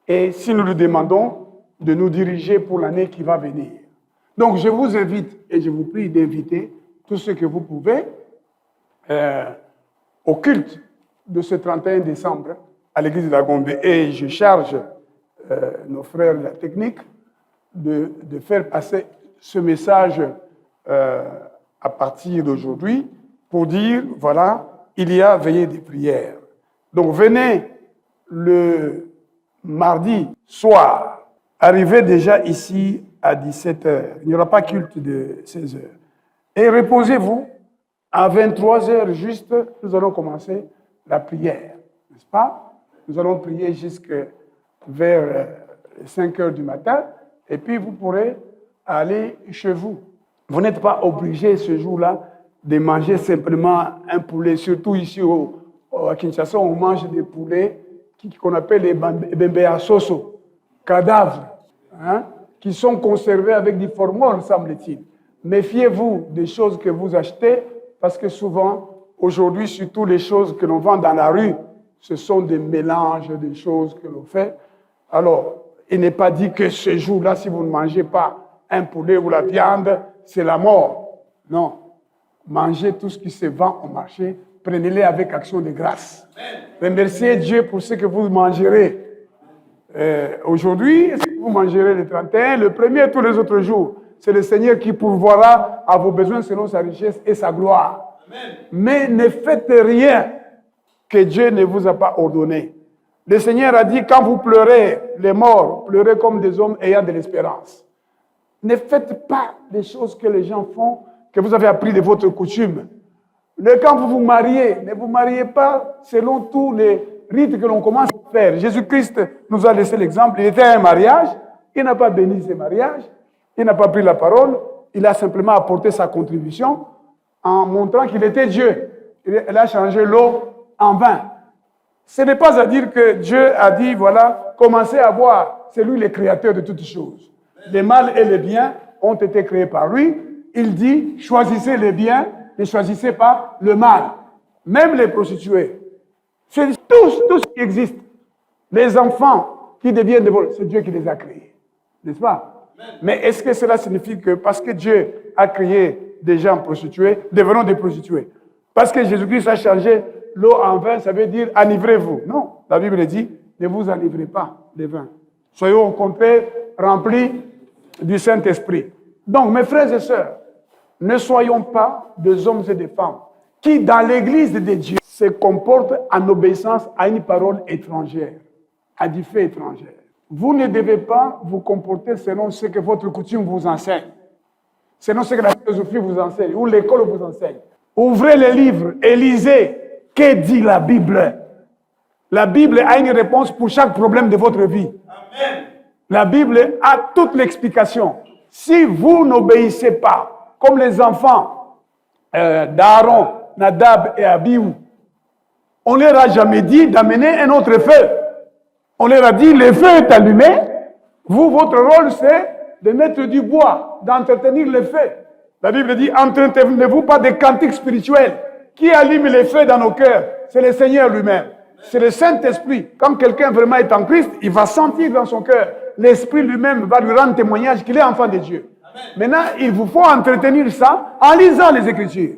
Speaker 2: et si nous lui demandons de nous diriger pour l'année qui va venir. Donc je vous invite et je vous prie d'inviter tous ceux que vous pouvez au culte de ce 31 décembre à l'église de la Gombe. Et je charge nos frères de la technique de faire passer ce message à partir d'aujourd'hui pour dire, voilà, il y a veillée des prières. Donc venez le mardi soir, arrivez déjà ici à 17h. Il n'y aura pas culte de 16h. Et reposez-vous. À 23h juste, nous allons commencer la prière. N'est-ce pas? Nous allons prier jusqu'à vers 5h du matin. Et puis vous pourrez aller chez vous. Vous n'êtes pas obligé ce jour-là de manger simplement un poulet. Surtout ici à Kinshasa, on mange des poulets qu'on appelle les bembea soso, cadavres, hein, qui sont conservés avec du formol, semble-t-il. Méfiez-vous des choses que vous achetez, parce que souvent, aujourd'hui, surtout les choses que l'on vend dans la rue, ce sont des mélanges des choses que l'on fait. Alors, il n'est pas dit que ce jour-là, si vous ne mangez pas un poulet ou la viande, c'est la mort. Non. Mangez tout ce qui se vend au marché, prenez-les avec action de grâce. Remerciez Dieu pour ce que vous mangerez. Aujourd'hui, vous mangerez le 31, le 1er, tous les autres jours. C'est le Seigneur qui pourvoira à vos besoins selon sa richesse et sa gloire. Amen. Mais ne faites rien que Dieu ne vous a pas ordonné. Le Seigneur a dit, quand vous pleurez les morts, pleurez comme des hommes ayant de l'espérance. Ne faites pas des choses que les gens font, que vous avez appris de votre coutume. Quand vous vous mariez, ne vous mariez pas selon tous les rites que l'on commence à faire. Jésus-Christ nous a laissé l'exemple. Il était à un mariage, il n'a pas béni ce mariage, il n'a pas pris la parole, il a simplement apporté sa contribution en montrant qu'il était Dieu. Il a changé l'eau en vin. Ce n'est pas à dire que Dieu a dit, voilà, commencez à boire. C'est lui le créateur de toutes choses. Les mal et les biens ont été créés par lui. Il dit, choisissez les biens, ne choisissez pas le mal. Même les prostituées. C'est tout ce qui existe. Les enfants qui deviennent des voleurs, c'est Dieu qui les a créés. N'est-ce pas? Mais est-ce que cela signifie que parce que Dieu a créé des gens prostitués, devenons des prostituées? Parce que Jésus-Christ a changé l'eau en vin, ça veut dire enivrez-vous. Non, la Bible dit, ne vous enivrez pas de vin. Soyons au contraire remplis du Saint-Esprit. Donc, mes frères et sœurs, ne soyons pas des hommes et des femmes qui, dans l'Église de Dieu, se comportent en obéissance à une parole étrangère, à du fait étrangère. Vous ne devez pas vous comporter selon ce que votre coutume vous enseigne, selon ce que la philosophie vous enseigne, ou l'école vous enseigne. Ouvrez les livres et lisez. Que dit la Bible? La Bible a une réponse pour chaque problème de votre vie. Amen. La Bible a toute l'explication. Si vous n'obéissez pas, comme les enfants d'Aaron, Nadab et Abihu, on ne leur a jamais dit d'amener un autre feu. On leur a dit, le feu est allumé. Vous, votre rôle, c'est de mettre du bois, d'entretenir le feu. La Bible dit, entretenez-vous pas des cantiques spirituels. Qui allume les feux dans nos cœurs? C'est le Seigneur lui-même. C'est le Saint-Esprit. Quand quelqu'un vraiment est en Christ, il va sentir dans son cœur. L'Esprit lui-même va lui rendre témoignage qu'il est enfant de Dieu. Amen. Maintenant, il vous faut entretenir ça en lisant les Écritures.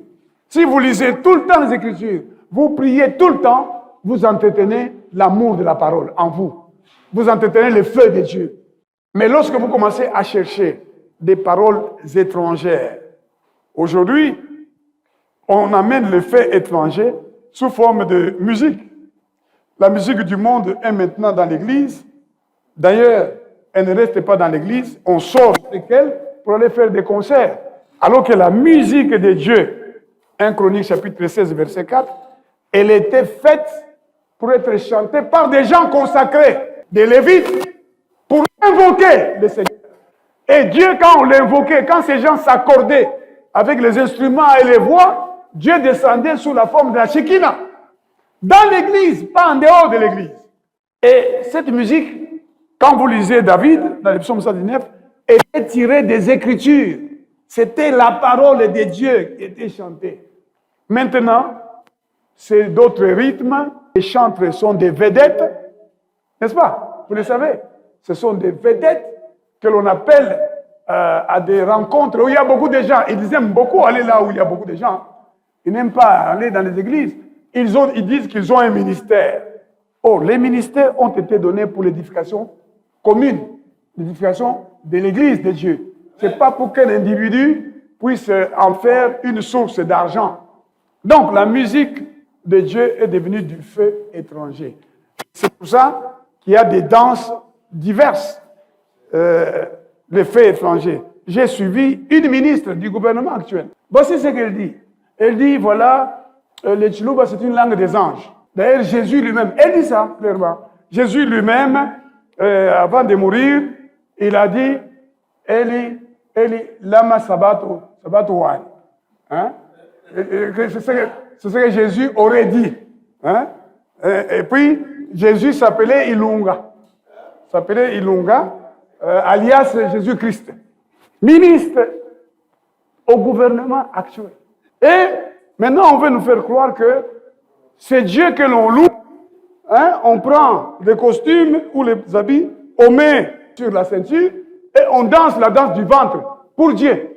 Speaker 2: Si vous lisez tout le temps les Écritures, vous priez tout le temps, vous entretenez l'amour de la parole en vous. Vous entretenez le feu de Dieu. Mais lorsque vous commencez à chercher des paroles étrangères, aujourd'hui, on amène le fait étranger sous forme de musique. La musique du monde est maintenant dans l'Église. D'ailleurs, elle ne reste pas dans l'Église. On sort avec elle pour aller faire des concerts. Alors que la musique de Dieu, 1 Chronique chapitre 16, verset 4, elle était faite pour être chantée par des gens consacrés, des Lévites, pour invoquer le Seigneur. Et Dieu, quand on l'invoquait, quand ces gens s'accordaient avec les instruments et les voix, Dieu descendait sous la forme de la Shekinah. Dans l'église, pas en dehors de l'église. Et cette musique, quand vous lisez David, dans le psaume 119, était tirée des Écritures. C'était la parole de Dieu qui était chantée. Maintenant, c'est d'autres rythmes. Les chantres sont des vedettes. N'est-ce pas? Vous le savez. Ce sont des vedettes que l'on appelle à des rencontres où il y a beaucoup de gens. Ils aiment beaucoup aller là où il y a beaucoup de gens. Ils n'aiment pas aller dans les églises. Ils disent qu'ils ont un ministère. Oh, les ministères ont été donnés pour l'édification commune. l'édification de l'Église de Dieu. Ce n'est pas pour qu'un individu puisse en faire une source d'argent. Donc, la musique de Dieu est devenue du feu étranger. C'est pour ça qu'il y a des danses diverses, le feu étranger. J'ai suivi une ministre du gouvernement actuel. Voici ce qu'elle dit. Elle dit, voilà, le Chiluba, c'est une langue des anges. D'ailleurs, Jésus lui-même, elle dit ça, clairement. Jésus lui-même, avant de mourir, il a dit, Eli, lama sabato wani. Hein? C'est ce que Jésus aurait dit. Hein? Et puis, Jésus s'appelait Ilunga. Alias Jésus-Christ. Ministre au gouvernement actuel. Et maintenant, on veut nous faire croire que c'est Dieu que l'on loue. Hein? On prend des costumes ou les habits, on met sur la ceinture et on danse la danse du ventre pour Dieu.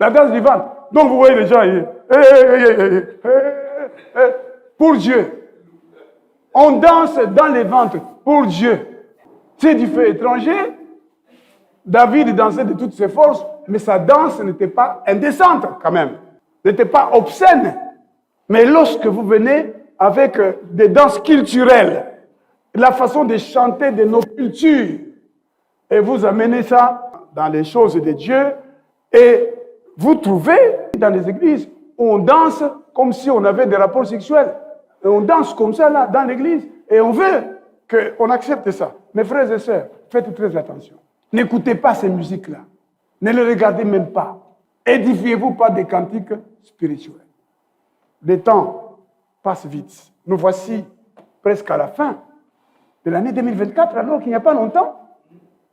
Speaker 2: La danse du ventre. Donc vous voyez les gens, pour Dieu. On danse dans les ventres pour Dieu. C'est du feu étranger. David dansait de toutes ses forces, mais sa danse n'était pas indécente quand même. N'était pas obscène. Mais lorsque vous venez avec des danses culturelles, la façon de chanter de nos cultures, et vous amenez ça dans les choses de Dieu, et vous trouvez dans les églises où on danse comme si on avait des rapports sexuels. Et on danse comme ça là, dans l'église, et on veut qu'on accepte ça. Mes frères et sœurs, faites très attention. N'écoutez pas ces musiques-là. Ne les regardez même pas. Édifiez-vous pas des cantiques spirituels. Les temps passent vite. Nous voici presque à la fin de l'année 2024, alors qu'il n'y a pas longtemps.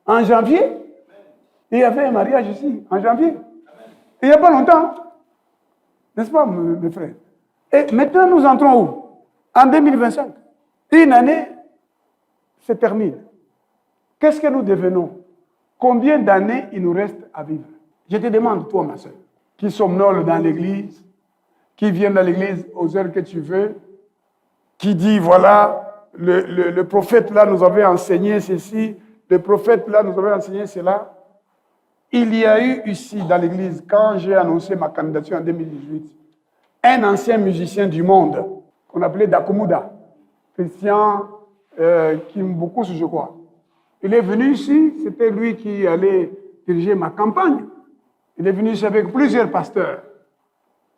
Speaker 2: En janvier, il y avait un mariage ici, en janvier. Il n'y a pas longtemps. N'est-ce pas, mes frères? Et maintenant, nous entrons où? En 2025. Une année se termine. Qu'est-ce que nous devenons? Combien d'années il nous reste à vivre? Je te demande, toi, ma soeur, qui somnole dans l'église, qui vient dans l'église aux heures que tu veux, qui dit, voilà, le prophète là nous avait enseigné ceci, le prophète là nous avait enseigné cela. Il y a eu ici dans l'église, quand j'ai annoncé ma candidature en 2018, un ancien musicien du monde, qu'on appelait Dakumuda, Christian Kimbukusu, je crois. Il est venu ici, c'était lui qui allait diriger ma campagne. Il est venu ici avec plusieurs pasteurs.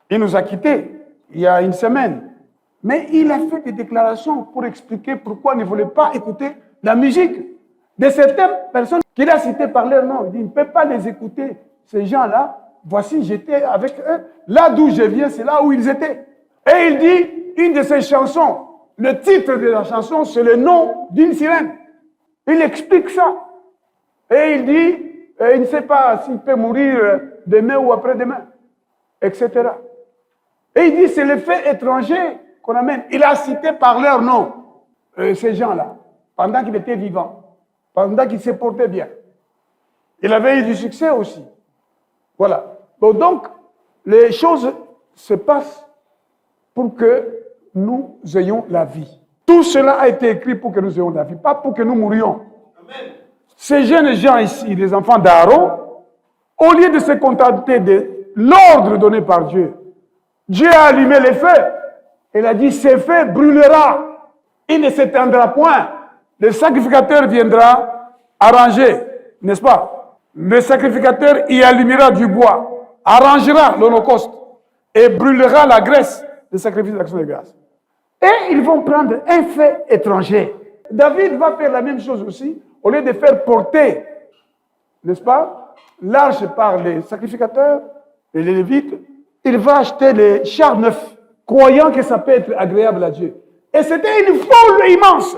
Speaker 2: Il nous a quittés il y a une semaine. Mais il a fait des déclarations pour expliquer pourquoi il ne voulait pas écouter la musique de certaines personnes qu'il a citées par leur nom. Il dit, il ne peut pas les écouter, ces gens-là. Voici, j'étais avec eux. Là d'où je viens, c'est là où ils étaient. Et il dit, une de ses chansons, le titre de la chanson, c'est le nom d'une sirène. Il explique ça. Et il dit, il ne sait pas s'il peut mourir demain ou après-demain, etc. Et il dit, c'est le fait étranger qu'on amène. Il a cité par leur nom ces gens-là, pendant qu'il était vivant, pendant qu'il se portait bien. Il avait eu du succès aussi. Voilà. Bon, donc, les choses se passent pour que nous ayons la vie. Tout cela a été écrit pour que nous ayons la vie, pas pour que nous mourions. Amen. Ces jeunes gens ici, les enfants d'Aaron, au lieu de se contenter de l'ordre donné par Dieu, Dieu a allumé les feux. Il a dit, ce feu brûlera. Il ne s'éteindra point. Le sacrificateur viendra arranger, n'est-ce pas? Le sacrificateur y allumera du bois, arrangera l'holocauste et brûlera la graisse du sacrifice d'action de grâce. Et ils vont prendre un fait étranger. David va faire la même chose aussi, au lieu de faire porter, n'est-ce pas, l'arche par les sacrificateurs et les lévites, il va acheter les chars neufs, croyant que ça peut être agréable à Dieu. Et c'était une foule immense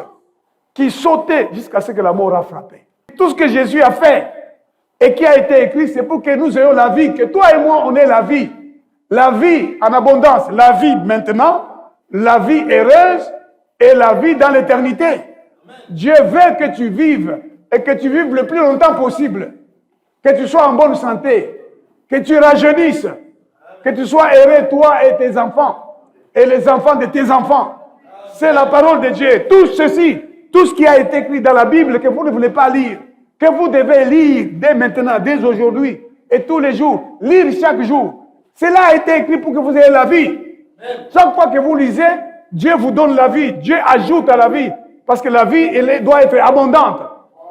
Speaker 2: qui sautait jusqu'à ce que la mort a frappé. Tout ce que Jésus a fait et qui a été écrit, c'est pour que nous ayons la vie, que toi et moi, on ait la vie. La vie en abondance, la vie maintenant, la vie heureuse et la vie dans l'éternité. Dieu veut que tu vives et que tu vives le plus longtemps possible. Que tu sois en bonne santé, que tu rajeunisses, que tu sois heureux, toi et tes enfants, et les enfants de tes enfants. C'est la parole de Dieu. Tout ceci, tout ce qui a été écrit dans la Bible que vous ne voulez pas lire, que vous devez lire dès maintenant, dès aujourd'hui, et tous les jours, lire chaque jour. Cela a été écrit pour que vous ayez la vie. Chaque fois que vous lisez, Dieu vous donne la vie. Dieu ajoute à la vie. Parce que la vie, elle doit être abondante.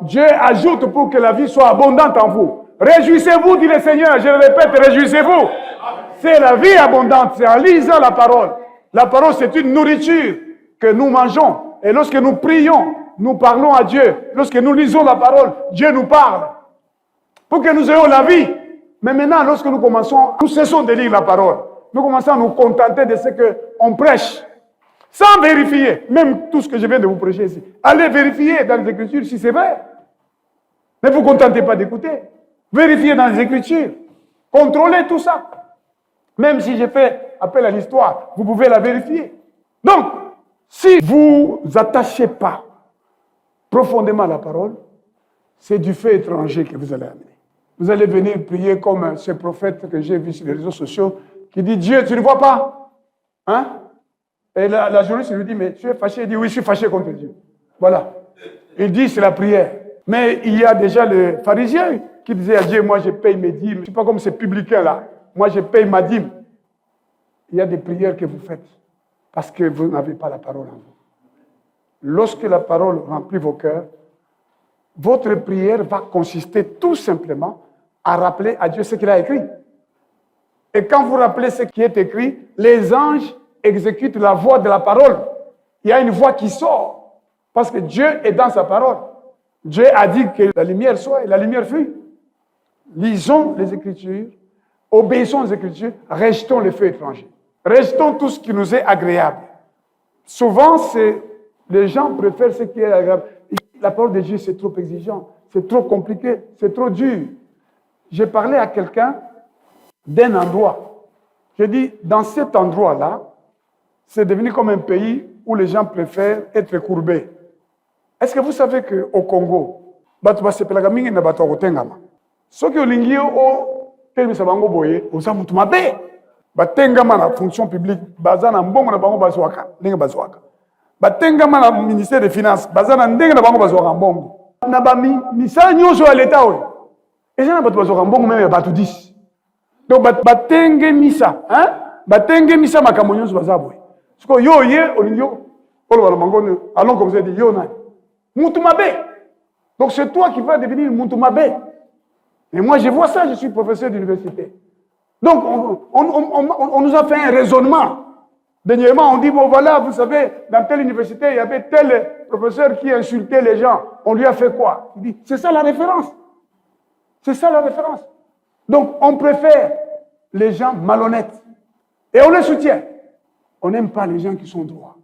Speaker 2: Dieu ajoute pour que la vie soit abondante en vous. Réjouissez-vous, dit le Seigneur. Je le répète, réjouissez-vous. C'est la vie abondante. C'est en lisant la parole. La parole, c'est une nourriture que nous mangeons. Et lorsque nous prions, nous parlons à Dieu. Lorsque nous lisons la parole, Dieu nous parle. Pour que nous ayons la vie. Mais maintenant, lorsque nous cessons de lire la parole. Nous commençons à nous contenter de ce qu'on prêche. Sans vérifier. Même tout ce que je viens de vous prêcher ici. Allez vérifier dans les Écritures si c'est vrai. Ne vous contentez pas d'écouter. Vérifiez dans les Écritures. Contrôlez tout ça. Même si j'ai fait appel à l'histoire, vous pouvez la vérifier. Donc, si vous attachez pas profondément à la parole, c'est du feu étranger que vous allez amener. Vous allez venir prier comme ce prophète que j'ai vu sur les réseaux sociaux qui dit « Dieu, tu ne vois pas ?» Hein? Et la journaliste lui dit « Mais tu es fâché ?» Il dit « Oui, je suis fâché contre Dieu. » Voilà. Il dit « C'est la prière. » Mais il y a déjà le pharisien qui disait à Dieu « Moi, je paye mes dîmes. Je ne suis pas comme ces publicains-là. Moi, je paye ma dîme. » Il y a des prières que vous faites parce que vous n'avez pas la parole en vous. Lorsque la parole remplit vos cœurs, votre prière va consister tout simplement à rappeler à Dieu ce qu'il a écrit. Et quand vous rappelez ce qui est écrit, les anges exécutent la voix de la parole. Il y a une voix qui sort parce que Dieu est dans sa parole. Dieu a dit que la lumière soit et la lumière fut. Lisons les Écritures, obéissons aux Écritures, rejetons les feux étrangers. Rejetons tout ce qui nous est agréable. Souvent, les gens préfèrent ce qui est agréable. La parole de Dieu, c'est trop exigeant, c'est trop compliqué, c'est trop dur. J'ai parlé à quelqu'un d'un endroit. J'ai dit, dans cet endroit-là, c'est devenu comme un pays où les gens préfèrent être courbés. Est-ce que vous savez qu'au Congo, ceux qui ont l'ingio, batengama na fonction publique bazana mbongo na bango bazwaka ndenge bazwaka batengama na ministère des finances bazana ndenge na bango bazwaka mbongo na ba misala nyonso ya leta oyo ezana bato bazwaka mbongo même ya bato 10 donc batenge misa hein batenge misa makambo nyonso bazabwe siko yo ye olingio oloba na bango allons comme ça dit yo na mutu mabe donc c'est toi qui vas devenir mutu mabe et moi je vois ça, je suis professeur d'université. Donc, on nous a fait un raisonnement. Dernièrement, on dit, bon voilà, vous savez, dans telle université, il y avait tel professeur qui insultait les gens. On lui a fait quoi? Il dit, c'est ça la référence. C'est ça la référence. Donc, on préfère les gens malhonnêtes. Et on les soutient. On n'aime pas les gens qui sont droits.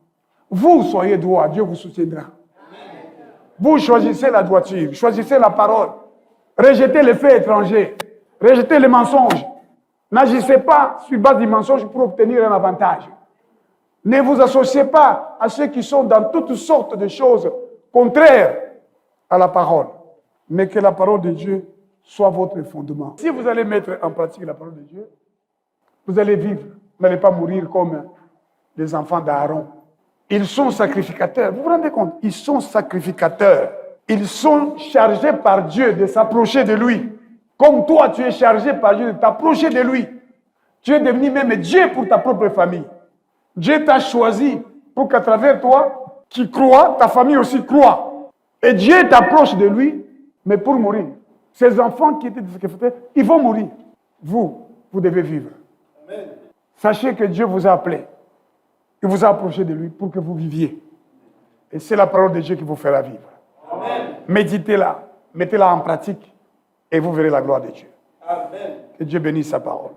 Speaker 2: Vous soyez droits, Dieu vous soutiendra. Vous choisissez la droiture, choisissez la parole. Rejetez les faits étrangers. Rejetez les mensonges. N'agissez pas sur base du mensonge pour obtenir un avantage. Ne vous associez pas à ceux qui sont dans toutes sortes de choses contraires à la parole. Mais que la parole de Dieu soit votre fondement. Si vous allez mettre en pratique la parole de Dieu, vous allez vivre. Vous n'allez pas mourir comme les enfants d'Aaron. Ils sont sacrificateurs. Vous vous rendez compte? Ils sont sacrificateurs. Ils sont chargés par Dieu de s'approcher de lui. Comme toi, tu es chargé par Dieu de t'approcher de lui. Tu es devenu même Dieu pour ta propre famille. Dieu t'a choisi pour qu'à travers toi, qui crois, ta famille aussi croit. Et Dieu t'approche de lui, mais pour mourir. Ces enfants qui étaient des sacrificateurs, ils vont mourir. Vous devez vivre. Amen. Sachez que Dieu vous a appelé. Il vous a approché de lui pour que vous viviez. Et c'est la parole de Dieu qui vous fera vivre. Amen. Méditez-la, mettez-la en pratique. Et vous verrez la gloire de Dieu. Amen. Que Dieu bénisse sa parole.